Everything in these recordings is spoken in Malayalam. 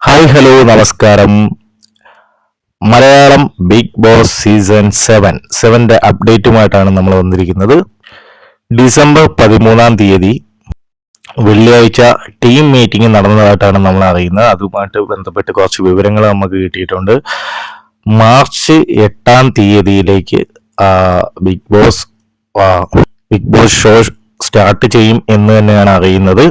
ഹായ് ഹലോ നമസ്കാരം. മലയാളം ബിഗ് ബോസ് സീസൺ 7 അപ്ഡേറ്റുമായിട്ടാണ് നമ്മൾ വന്നിരിക്കുന്നത്. ഡിസംബർ 13 വെള്ളിയാഴ്ച ടീം മീറ്റിംഗ് നടന്നതായിട്ടാണ് നമ്മൾ അറിയുന്നത്. അതുമായിട്ട് ബന്ധപ്പെട്ട് കുറച്ച് വിവരങ്ങൾ നമുക്ക് കിട്ടിയിട്ടുണ്ട്. March 8 Bigg Boss show start ചെയ്യും എന്ന് തന്നെയാണ് അറിയുന്നത്.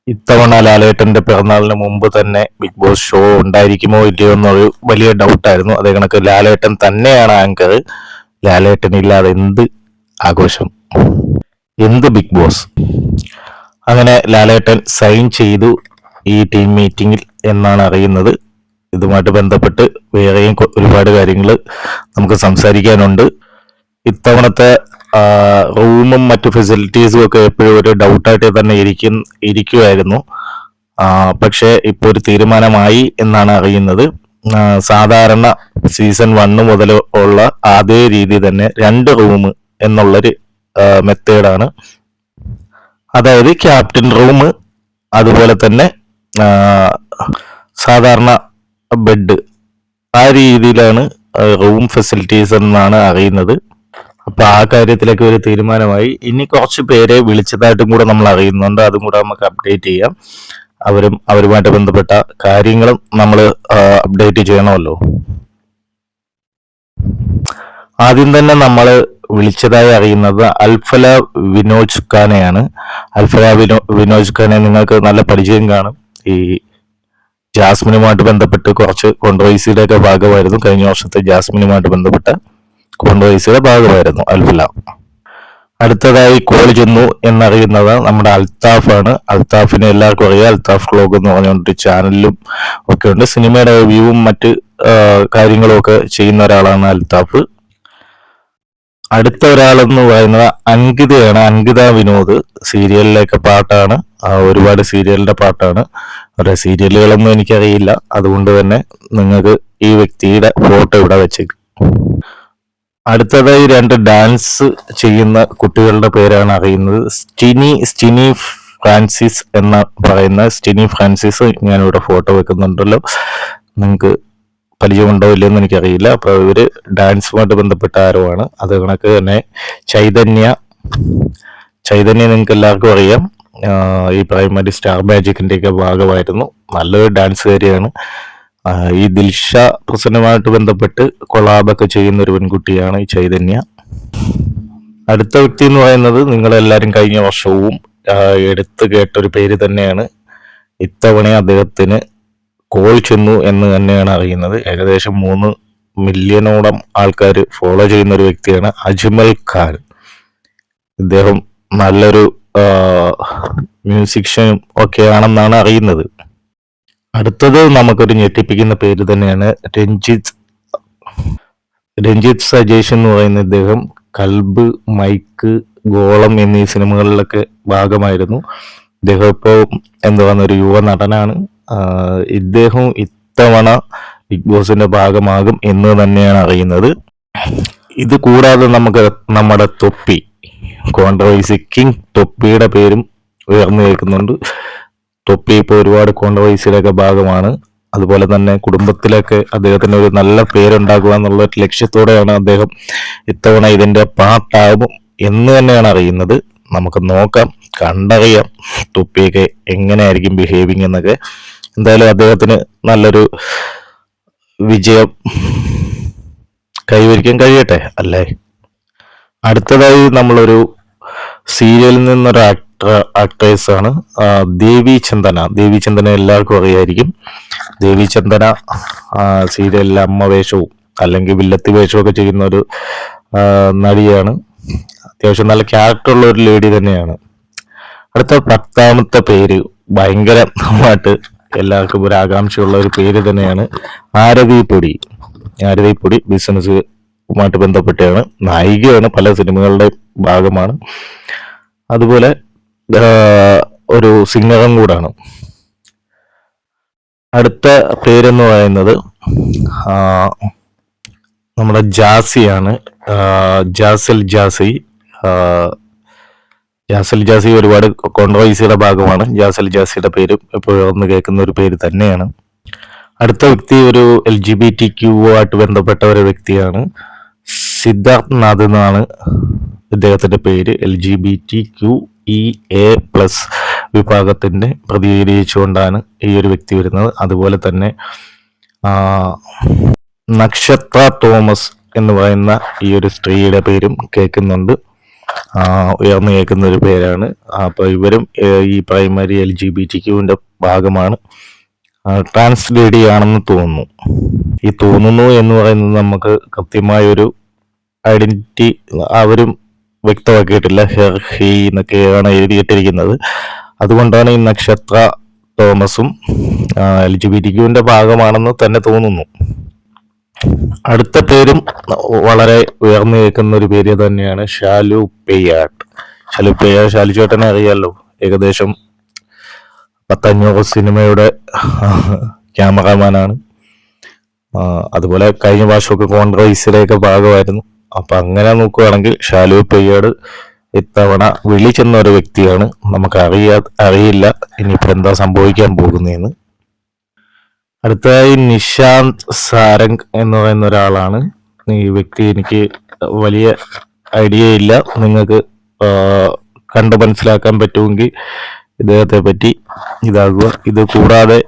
ഇത്തവണ ലാലേട്ടന്റെ പിറന്നാളിന് മുമ്പ് തന്നെ ബിഗ് ബോസ് ഷോ ഉണ്ടായിരിക്കുമോ ഇല്ലയോ എന്നൊരു വലിയ ഡൗട്ടായിരുന്നു. അതേ കണക്ക് ലാലേട്ടൻ തന്നെയാണ് ആങ്കർ. ലാലേട്ടൻ ഇല്ലാതെ എന്ത് ആഘോഷം, എന്ത് ബിഗ് ബോസ്? അങ്ങനെ ലാലേട്ടൻ സൈൻ ചെയ്തു ഈ ടീം മീറ്റിംഗിൽ എന്നാണ് അറിയുന്നത്. ഇതുമായിട്ട് ബന്ധപ്പെട്ട് വേറെയും ഒരുപാട് കാര്യങ്ങൾ നമുക്ക് സംസാരിക്കാനുണ്ട്. ഇത്തവണത്തെ റൂമും മറ്റു ഫെസിലിറ്റീസും ഒക്കെ എപ്പോഴും ഒരു ഡൗട്ടായിട്ട് തന്നെ ഇരിക്കുമായിരുന്നു. പക്ഷേ ഇപ്പോൾ ഒരു തീരുമാനമായി എന്നാണ് അറിയുന്നത്. സാധാരണ സീസൺ 1 മുതൽ ഉള്ള അതേ രീതി തന്നെ 2 റൂം എന്നുള്ളൊരു മെത്തേഡാണ്. അതായത് ക്യാപ്റ്റൻ റൂം, അതുപോലെ തന്നെ സാധാരണ ബെഡ്, ആ രീതിയിലാണ് റൂം ഫെസിലിറ്റീസ് എന്നാണ് അറിയുന്നത്. അപ്പൊ ആ കാര്യത്തിലൊക്കെ ഒരു തീരുമാനമായി. ഇനി കുറച്ച് പേരെ വിളിച്ചതായിട്ടും കൂടെ നമ്മൾ അറിയുന്നുണ്ട്. അതും കൂടെ നമുക്ക് അപ്ഡേറ്റ് ചെയ്യാം. അവരുമായിട്ട് ബന്ധപ്പെട്ട കാര്യങ്ങളും നമ്മൾ അപ്ഡേറ്റ് ചെയ്യണമല്ലോ. ആദ്യം തന്നെ നമ്മൾ വിളിച്ചതായി അറിയുന്നത് അൽഫല വിനോജ് ഖാനെയാണ്. വിനോജ് ഖാനെ നിങ്ങൾക്ക് നല്ല പരിചയം കാണും. ഈ ജാസ്മിനുമായിട്ട് ബന്ധപ്പെട്ട് കുറച്ച് കോൺട്രവേഴ്സിയുടെ ഒക്കെ ഭാഗമായിരുന്നു. കഴിഞ്ഞ വർഷത്തെ ജാസ്മിനുമായിട്ട് ബന്ധപ്പെട്ട കോൺട്രവേഴ്സിയുടെ ഭാഗമായിരുന്നു അൽഫല. അടുത്തതായി കോൾ ചെന്നു എന്നറിയുന്നത് നമ്മുടെ അൽത്താഫാണ്. അൽത്താഫിനെ എല്ലാവർക്കും അറിയാം. അൽത്താഫ് വ്ലോഗ് എന്ന് പറഞ്ഞുകൊണ്ട് ചാനലിലും ഒക്കെ ഉണ്ട്. സിനിമയുടെ റിവ്യൂവും മറ്റ് കാര്യങ്ങളും ഒക്കെ ചെയ്യുന്ന ഒരാളാണ് അൽത്താഫ്. അടുത്ത ഒരാളെന്ന് പറയുന്നത് അങ്കിതയാണ്. അങ്കിത വിനോദ്. സീരിയലിലേക്ക് പാട്ടാണ്, ഒരുപാട് സീരിയലിന്റെ പാട്ടാണ്. അവരുടെ സീരിയലുകളൊന്നും എനിക്കറിയില്ല. അതുകൊണ്ട് തന്നെ നിങ്ങൾക്ക് ഈ വ്യക്തിയുടെ ഫോട്ടോ ഇവിടെ വെച്ചേക്കും. അടുത്തതായി 2 ഡാൻസ് ചെയ്യുന്ന കുട്ടികളുടെ പേരാണ് അറിയുന്നത്. സ്റ്റിനി ഫ്രാൻസിസ് എന്ന പറയുന്ന സ്റ്റിനി ഫ്രാൻസിസ്. ഞാനിവിടെ ഫോട്ടോ വെക്കുന്നുണ്ടല്ലോ, നിങ്ങൾക്ക് പരിചയമുണ്ടോ ഇല്ലെന്ന് എനിക്കറിയില്ല. അപ്പൊ ഇവര് ഡാൻസുമായിട്ട് ബന്ധപ്പെട്ട ആരുമാണ്. അത് കണക്ക് തന്നെ ചൈതന്യ നിങ്ങൾക്ക് എല്ലാവർക്കും അറിയാം. ഈ പ്രൈമറി സ്റ്റാർ മാജിക്കിന്റെ ഒക്കെ ഭാഗമായിരുന്നു. നല്ലൊരു ഡാൻസുകാരിയാണ്. ഈ ദിൽഷ പ്രസന്നമായിട്ട് ബന്ധപ്പെട്ട് കൊളാബൊക്കെ ചെയ്യുന്ന ഒരു പെൺകുട്ടിയാണ് ഈ ചൈതന്യ. അടുത്ത വ്യക്തി എന്ന് പറയുന്നത് നിങ്ങളെല്ലാവരും കഴിഞ്ഞ വർഷവും എടുത്തു കേട്ടൊരു പേര് തന്നെയാണ്. ഇത്തവണ അദ്ദേഹത്തിന് കോൾ ചെന്നു എന്ന് തന്നെയാണ് അറിയുന്നത്. ഏകദേശം 3 മില്യണോളം ആൾക്കാർ ഫോളോ ചെയ്യുന്ന ഒരു വ്യക്തിയാണ് അജ്മൽ ഖാൻ. ഇദ്ദേഹം നല്ലൊരു മ്യൂസിഷ്യനും ഒക്കെയാണെന്നാണ് അറിയുന്നത്. അടുത്തത് നമുക്കൊരു ഞെട്ടിപ്പിക്കുന്ന പേര് തന്നെയാണ് രഞ്ജിത്ത് സജേഷ് എന്ന് പറയുന്ന ഇദ്ദേഹം കൽബ്, മൈക്ക്, ഗോളം എന്നീ സിനിമകളിലൊക്കെ ഭാഗമായിരുന്നു. ഇദ്ദേഹം ഇപ്പോൾ ഒരു യുവ നടനാണ്. ഇദ്ദേഹം ഇത്തവണ ബിഗ് ബോസിന്റെ ഭാഗമാകും എന്ന് തന്നെയാണ് അറിയുന്നത്. ഇത് കൂടാതെ നമുക്ക് നമ്മുടെ തൊപ്പി, കോൺട്രവേഴ്സി കിങ് തൊപ്പിയുടെ പേരും ഉയർന്നു കേൾക്കുന്നുണ്ട്. തൊപ്പി ഇപ്പോൾ ഒരുപാട് കോൺട്രവേഴ്സിയിലൊക്കെ ഭാഗമാണ്. അതുപോലെ തന്നെ കുടുംബത്തിലൊക്കെ അദ്ദേഹത്തിന് ഒരു നല്ല പേരുണ്ടാക്കുക എന്നുള്ള ഒരു ലക്ഷ്യത്തോടെയാണ് അദ്ദേഹം ഇത്തവണ ഇതിന്റെ പാർട്ടാകും എന്ന് തന്നെയാണ് അറിയുന്നത്. നമുക്ക് നോക്കാം, കണ്ടറിയാം തൊപ്പിയൊക്കെ എങ്ങനെയായിരിക്കും ബിഹേവിങ് എന്നൊക്കെ. എന്തായാലും അദ്ദേഹത്തിന് നല്ലൊരു വിജയം കൈവരിക്കാൻ കഴിയട്ടെ, അല്ലേ? അടുത്തതായി നമ്മളൊരു സീരിയലിൽ നിന്നൊരു ആക്ട്രസ് ആണ് ദേവി ചന്ദന എല്ലാവർക്കും അറിയായിരിക്കും. ദേവി ചന്ദന സീരിയലിലെ അമ്മ വേഷവും അല്ലെങ്കിൽ വില്ലത്തി വേഷവും ഒക്കെ ചെയ്യുന്ന ഒരു നടിയാണ്. അത്യാവശ്യം നല്ല ക്യാരക്ടറുള്ള ഒരു ലേഡി തന്നെയാണ്. അടുത്ത 10ാമത്തെ പേര് ഭയങ്കരമായിട്ട് എല്ലാവർക്കും ഒരു ആകാംക്ഷയുള്ള ഒരു പേര് തന്നെയാണ് ആരതി പൊടി. ബിസിനസ്സുമായിട്ട് ബന്ധപ്പെട്ടാണ്. നായികയാണ്, പല സിനിമകളുടെ ഭാഗമാണ്. അതുപോലെ ഒരു സിംഗറും കൂടാണ്. അടുത്ത പേരെന്ന് പറയുന്നത് നമ്മുടെ ജാസിയാണ്. ജാസൽ ജാസി ഒരുപാട് കോൺട്രവേഴ്സിയുടെ ഭാഗമാണ്. ജാസിയുടെ പേരും ഇപ്പോൾ ഉയർന്നു കേൾക്കുന്ന ഒരു പേര് തന്നെയാണ്. അടുത്ത വ്യക്തി ഒരു LGBTQ ആയിട്ട് ബന്ധപ്പെട്ട ഒരു വ്യക്തിയാണ്. സിദ്ധാർത്ഥ് നാഥ് എന്നാണ് ഇദ്ദേഹത്തിന്റെ പേര്. LGBTQEA+ വിഭാഗത്തിന്റെ പ്രതിനിധീകരിച്ചുകൊണ്ടാണ് ഈ ഒരു വ്യക്തി വരുന്നത്. അതുപോലെ തന്നെ നക്ഷത്ര തോമസ് എന്ന് പറയുന്ന ഈ ഒരു സ്ത്രീയുടെ പേരും കേൾക്കുന്നുണ്ട്. ഉയർന്നു കേൾക്കുന്ന ഒരു പേരാണ്. അപ്പോൾ ഇവരും ഈ പ്രൈമറി LGBTQവിന്റെ ഭാഗമാണ്. ട്രാൻസ് ലേഡി ആണെന്ന് തോന്നുന്നു. ഈ തോന്നുന്നു എന്ന് പറയുന്നത് നമുക്ക് കൃത്യമായൊരു ഐഡന്റിറ്റി അവരും വ്യക്തമാക്കിയിട്ടില്ല. ഹെർ, ഹി എന്നൊക്കെയാണ് എഴുതിയിട്ടിരിക്കുന്നത്. അതുകൊണ്ടാണ് ഈ നക്ഷത്ര തോമസും LGBTQവിന്റെ ഭാഗമാണെന്ന് തന്നെ തോന്നുന്നു. അടുത്ത പേരും വളരെ ഉയർന്നു കേൾക്കുന്ന ഒരു പേര് തന്നെയാണ് ഷാലു പെയ്യാട്ട്. ഷാലു ചേട്ടനെ അറിയാലോ, ഏകദേശം 500 സിനിമയുടെ ക്യാമറാമാനാണ്. അതുപോലെ കഴിഞ്ഞ വർഷമൊക്കെ കോൺഗ്രസിലേക്ക് ഭാഗമായിരുന്നു. അപ്പൊ അങ്ങനെ നോക്കുകയാണെങ്കിൽ ഷാലു പെയ്യാട് ഇത്തവണ വിളി ചെന്ന ഒരു വ്യക്തിയാണ്. നമുക്ക് അറിയില്ല ഇനിയിപ്പോ എന്താ സംഭവിക്കാൻ പോകുന്നതെന്ന്. അടുത്തതായി നിശാന്ത് സാരംഗ് എന്ന് പറയുന്ന ഒരാളാണ്. ഈ വ്യക്തി എനിക്ക് വലിയ ഐഡിയ ഇല്ല. നിങ്ങൾക്ക് കണ്ട് മനസ്സിലാക്കാൻ പറ്റുമെങ്കിൽ ഇദ്ദേഹത്തെ പറ്റി ഇതാകുക. ഇത് കൂടാതെ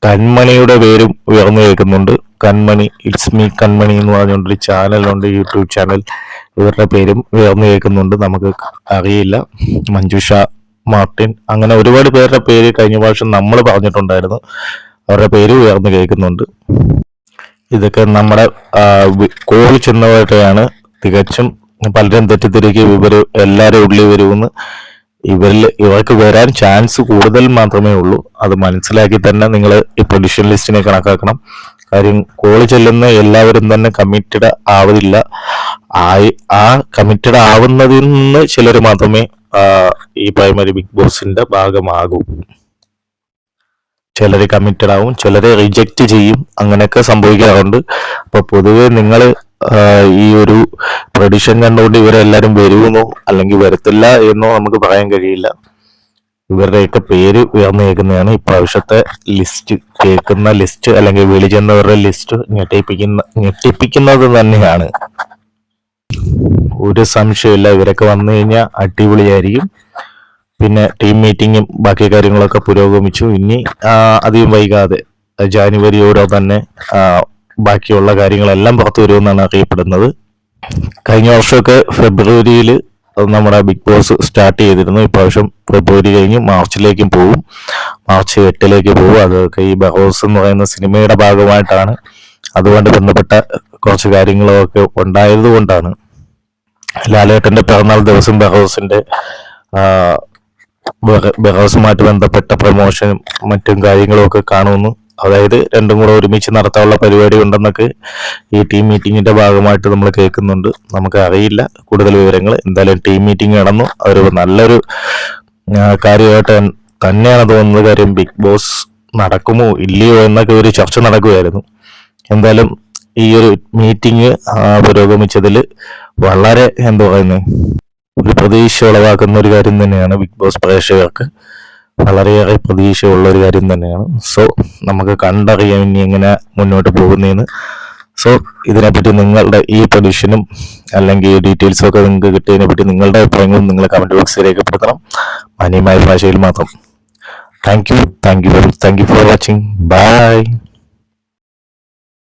കൺമണിയുടെ പേരും ഉയർന്നു കേൾക്കുന്നുണ്ട്. കൺമണി, ഇറ്റ്സ് മീ കൺമണി എന്ന് പറഞ്ഞുകൊണ്ടൊരു ചാനലുണ്ട്, യൂട്യൂബ് ചാനൽ. ഇവരുടെ പേരും ഉയർന്നു കേൾക്കുന്നുണ്ട്. നമുക്ക് അറിയില്ല. മഞ്ജുഷ മാർട്ടിൻ, അങ്ങനെ ഒരുപാട് പേരുടെ പേര് കഴിഞ്ഞ പ്രാവശ്യം നമ്മൾ പറഞ്ഞിട്ടുണ്ടായിരുന്നു. അവരുടെ പേര് ഉയർന്നു കേൾക്കുന്നുണ്ട്. ഇതൊക്കെ നമ്മുടെ കോൾ ചെന്നവരുടെയാണ്. തികച്ചും പലരും തെറ്റിദ്ധരിക്കും ഇവർ എല്ലാവരും ഉള്ളിൽ വരുമെന്ന്. ഇവർക്ക് വരാൻ ചാൻസ് കൂടുതൽ മാത്രമേ ഉള്ളൂ. അത് മനസ്സിലാക്കി തന്നെ നിങ്ങൾ ഈ പൊസിഷൻ ലിസ്റ്റിനെ കണക്കാക്കണം. കാര്യം കോൾ ചെല്ലുന്ന എല്ലാവരും തന്നെ കമ്മിറ്റഡ് ആവില്ല. ആ കമ്മിറ്റഡ് ആവുന്നതിൽ നിന്ന് ചിലർ മാത്രമേ ഈ പ്രൈമറി ബിഗ് ബോസിന്റെ ഭാഗമാകൂ. ചിലര് കമ്മിറ്റഡ് ആവും, ചിലരെ റിജക്റ്റ് ചെയ്യും, അങ്ങനെയൊക്കെ സംഭവിക്കാറുണ്ട്. അപ്പൊ പൊതുവെ നിങ്ങൾ ഈ ഒരു പ്രഡിഷൻ കണ്ടുകൊണ്ട് ഇവരെല്ലാരും വരുമെന്നോ അല്ലെങ്കിൽ വരത്തില്ല എന്നോ നമുക്ക് പറയാൻ കഴിയില്ല. ഇവരുടെയൊക്കെ പേര് ഉയർന്നു കേൾക്കുന്നതാണ്. ഇപ്രാവശ്യത്തെ ലിസ്റ്റ് കേൾക്കുന്ന ലിസ്റ്റ് അല്ലെങ്കിൽ വിളിച്ചെന്നവരുടെ ലിസ്റ്റ് ഞെട്ടിപ്പിക്കുന്നത് തന്നെയാണ്. ഒരു സംശയമില്ല, ഇവരൊക്കെ വന്നു കഴിഞ്ഞാൽ അടിപൊളിയായിരിക്കും. പിന്നെ ടീം മീറ്റിങ്ങും ബാക്കി കാര്യങ്ങളൊക്കെ പുരോഗമിച്ചു. ഇനി അധികം വൈകാതെ ജാനുവരിയോടെ തന്നെ ബാക്കിയുള്ള കാര്യങ്ങളെല്ലാം പുറത്തു വരുമെന്നാണ് അറിയപ്പെടുന്നത്. കഴിഞ്ഞ വർഷമൊക്കെ ഫെബ്രുവരിയിൽ നമ്മുടെ ബിഗ് ബോസ് സ്റ്റാർട്ട് ചെയ്തിരുന്നു. ഇപ്രാവശ്യം ഫെബ്രുവരി കഴിഞ്ഞ് മാർച്ചിലേക്കും പോകും. മാർച്ച് 8 പോകും. അതൊക്കെ ഈ ബഹോസ് എന്ന് പറയുന്ന സിനിമയുടെ ഭാഗമായിട്ടാണ്. അതുകൊണ്ട് ബന്ധപ്പെട്ട കുറച്ച് കാര്യങ്ങളൊക്കെ ഉണ്ടായത് കൊണ്ടാണ്. ലാലേട്ടന്റെ പിറന്നാൾ ദിവസം ബഹോസുമായിട്ട് ബന്ധപ്പെട്ട പ്രമോഷനും മറ്റും കാര്യങ്ങളും ഒക്കെ കാണുമെന്ന്, അതായത് രണ്ടും കൂടെ ഒരുമിച്ച് നടത്താനുള്ള പരിപാടി ഉണ്ടെന്നൊക്കെ ഈ ടീം മീറ്റിങ്ങിന്റെ ഭാഗമായിട്ട് നമ്മൾ കേൾക്കുന്നുണ്ട്. നമുക്ക് അറിയില്ല കൂടുതൽ വിവരങ്ങൾ. എന്തായാലും ടീം മീറ്റിംഗ് നടന്നു. അതൊരു നല്ലൊരു കാര്യമായിട്ട് തന്നെയാണ് തോന്നുന്നത്. കാര്യം ബിഗ് ബോസ് നടക്കുമോ ഇല്ലയോ എന്നൊക്കെ ഒരു ചർച്ച നടക്കുകയായിരുന്നു. എന്തായാലും ഈ ഒരു മീറ്റിംഗ് പുരോഗമിച്ചതിൽ വളരെ ഒരു പ്രതീക്ഷ ഉളവാക്കുന്ന ഒരു കാര്യം തന്നെയാണ്. ബിഗ് ബോസ് പ്രേക്ഷകർക്ക് വളരെയേറെ പ്രതീക്ഷയുള്ള ഒരു കാര്യം തന്നെയാണ്. സോ നമുക്ക് കണ്ടറിയാം ഇനി എങ്ങനെ മുന്നോട്ട് പോകുന്നതെന്ന്. സോ ഇതിനെപ്പറ്റി നിങ്ങളുടെ ഈ പ്രഡിക്ഷനും അല്ലെങ്കിൽ ഡീറ്റെയിൽസും ഒക്കെ നിങ്ങൾക്ക് കിട്ടിയതിനെ പറ്റി നിങ്ങളുടെ അഭിപ്രായങ്ങളും നിങ്ങൾ കമന്റ് ബോക്സിൽ രേഖപ്പെടുത്തണം, മാന്യമായ ഭാഷയിൽ മാത്രം. Thank you for watching. By.